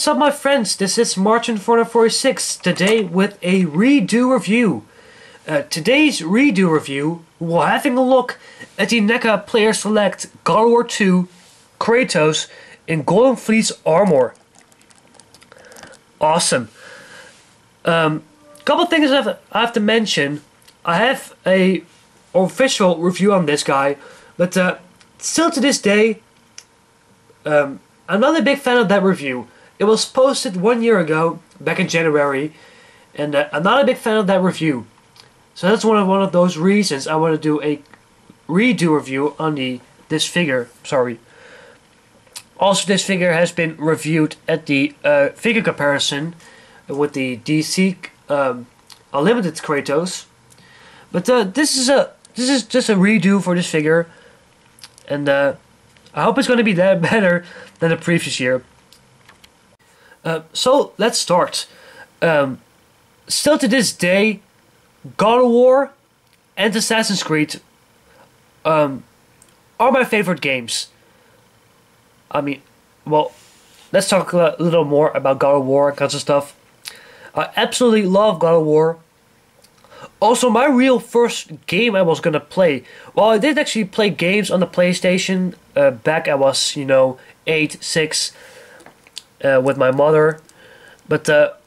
What's up, my friends? This is Martin446, today with a redo review. Today's redo review, we're having a look at the Neca Player Select God of War 2 Kratos in Golden Fleece armor. Awesome. Couple things I have to mention. I have a official review on this guy, but still to this day, I'm not a big fan of that review. It was posted 1 year ago, back in January, and I'm not a big fan of that review. So that's one of those reasons I want to do a redo review on this figure. Sorry. Also, this figure has been reviewed at the figure comparison with the DC Unlimited Kratos. But this is just a redo for this figure, and I hope it's going to be that better than the previous year. So let's start. Still to this day, God of War and Assassin's Creed are my favorite games. I mean, well, let's talk a little more about God of War and kinds of stuff. I absolutely love God of War. Also, my real first game I was gonna play, well, I did actually play games on the PlayStation back I was, 8, 6, with my mother. But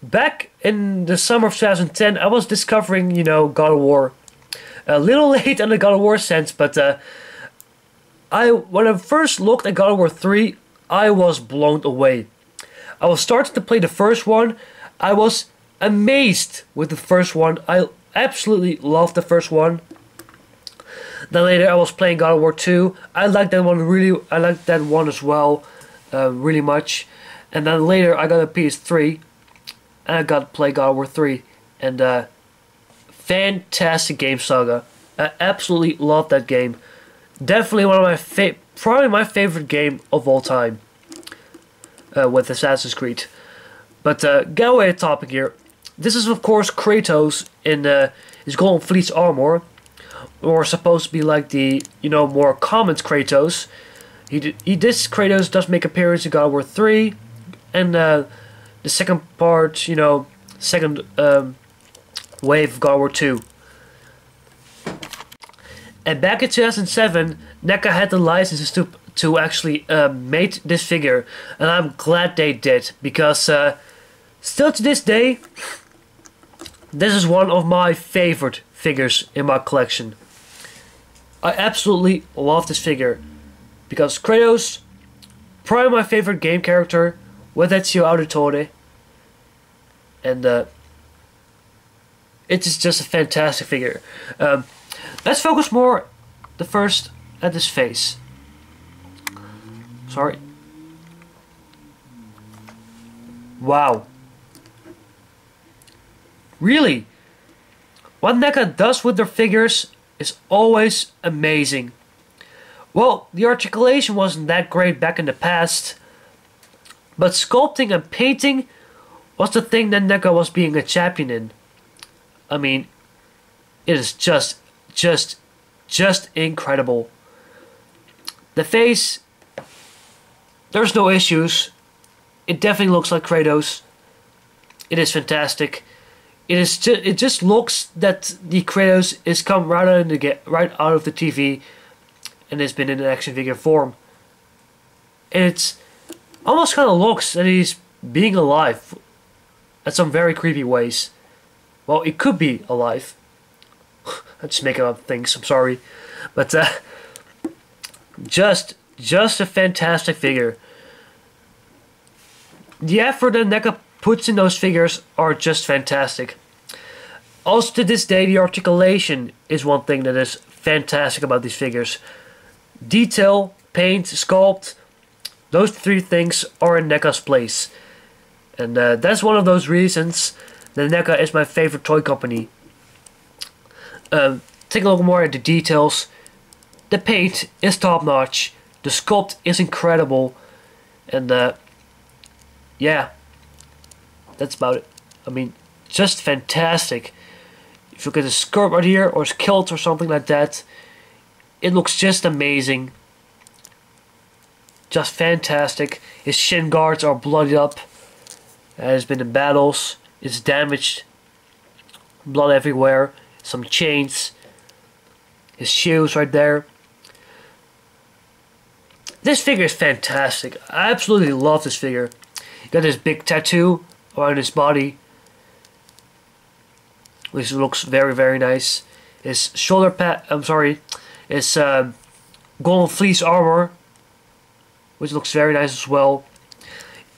back in the summer of 2010, I was discovering, God of War. A little late on the God of War sense, but when I first looked at God of War 3, I was blown away. I was starting to play the first one. I was amazed with the first one. I absolutely loved the first one. Then later I was playing God of War 2. I liked that one really. I liked that one as well, really much. And then later I got a PS3, and I got to play God of War 3, and fantastic game, Saga. I absolutely loved that game. Definitely one of my probably my favorite game of all time, with Assassin's Creed. But get away the topic here. This is of course Kratos in his Golden Fleece armor, or supposed to be like the more common Kratos. This Kratos does make appearance in God of War 3, and the second part, second wave of God of War 2. And back in 2007, Neca had the licenses to actually make this figure, and I'm glad they did, because still to this day, this is one of my favorite figures in my collection. I absolutely love this figure, because Kratos, probably my favorite game character, with Ezio Auditore, and it's just a fantastic figure. Let's focus more first at his face. Sorry. Wow. Really? What Neca does with their figures is always amazing. Well, the articulation wasn't that great back in the past, but sculpting and painting was the thing that Neca was being a champion in. I mean, it is just incredible. The face, there's no issues. It definitely looks like Kratos. It is fantastic. It just looks that the Kratos is come right out of the TV, and has been in an action figure form. And it's almost kind of looks that he's being alive, in some very creepy ways. Well, it could be alive. I'm just making up things. I'm sorry, but just a fantastic figure. The effort that Neca puts in those figures are just fantastic. Also to this day, the articulation is one thing that is fantastic about these figures. Detail, paint, sculpt, those three things are in Neca's place. And that's one of those reasons that Neca is my favorite toy company. Take a look more at the details. The paint is top notch. The sculpt is incredible. And yeah, that's about it. I mean, just fantastic. If you look at the skirt right here, or his kilt or something like that, it looks just amazing. just fantastic. His shin guards are bloodied up. Has been in battles. It's damaged. Blood everywhere. Some chains. His shoes right there. This figure is fantastic. I absolutely love this figure. He got this big tattoo around his body, which looks very, very nice. His shoulder pad, his golden fleece armor, which looks very nice as well.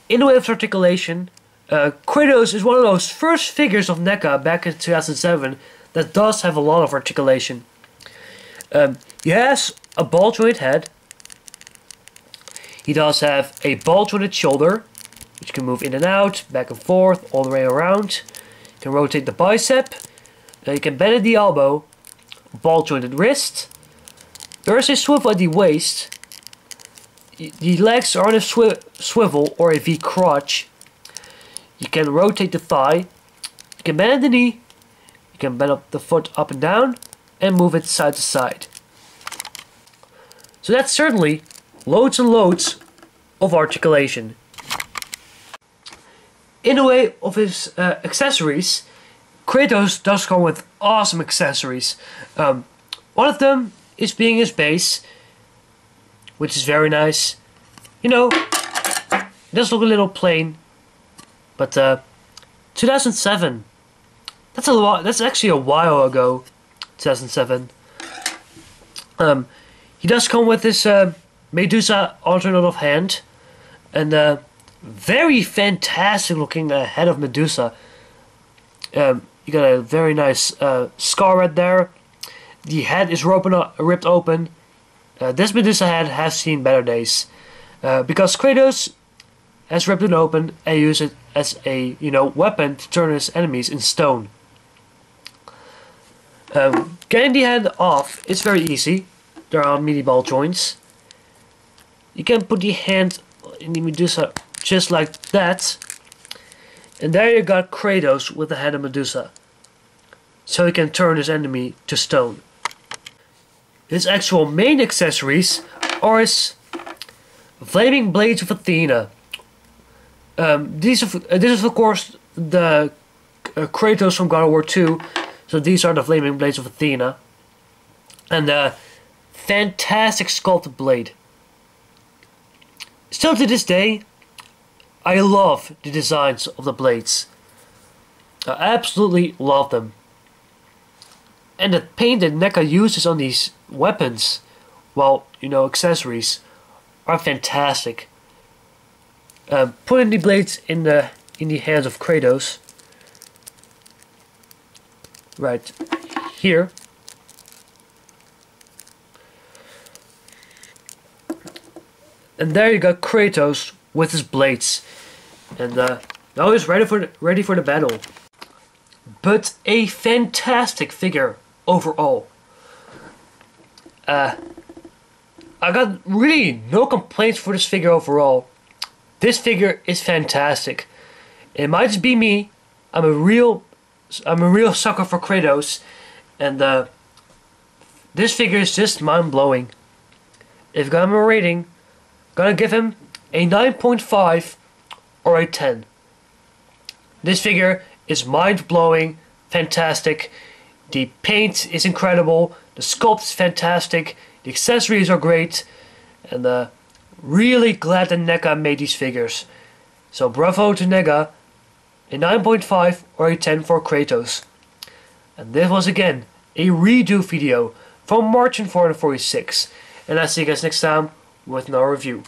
In the way of articulation, Kratos is one of those first figures of Neca back in 2007 that does have a lot of articulation. He has a ball jointed head. He does have a ball jointed shoulder, which can move in and out, back and forth, all the way around. You can rotate the bicep. You can bend at the elbow. Ball jointed wrist. There is a swivel at the waist. The legs are on a swivel or a V crotch. You can rotate the thigh. You can bend at the knee. You can bend up the foot up and down and move it side to side. So that's certainly loads and loads of articulation. In the way of his accessories, Kratos does come with awesome accessories. One of them is being his base, which is very nice. You know, it does look a little plain, but 2007. That's a lot. That's actually a while ago. 2007. He does come with this Medusa alternative hand, and very fantastic looking head of Medusa. You got a very nice scar right there. The head is ripped open. This Medusa head has seen better days, because Kratos has ripped it open and used it as a weapon to turn his enemies in stone. Getting the head off is very easy. There are mini ball joints. You can put the hand in the Medusa just like that, and there you got Kratos with the head of Medusa, so he can turn his enemy to stone. His actual main accessories are his flaming blades of Athena. This is of course the Kratos from God of War 2, so these are the flaming blades of Athena, and fantastic sculpted blade. Still to this day, I love the designs of the blades. I absolutely love them. And the paint that Neca uses on these weapons, well, accessories, are fantastic. Putting the blades in the hands of Kratos, right here. And there you got Kratos with his blades, and now he's ready for the battle. But a fantastic figure overall. I got really no complaints for this figure overall. This figure is fantastic. It might just be me. I'm a real sucker for Kratos, and this figure is just mind blowing. If I got him a rating, gonna give him a 9.5 or a 10. This figure is mind-blowing, fantastic. The paint is incredible, the sculpt is fantastic, the accessories are great, and really glad that Neca made these figures. So bravo to Neca, a 9.5 or a 10 for Kratos. And this was again a redo video from March 446, and I'll see you guys next time with another review.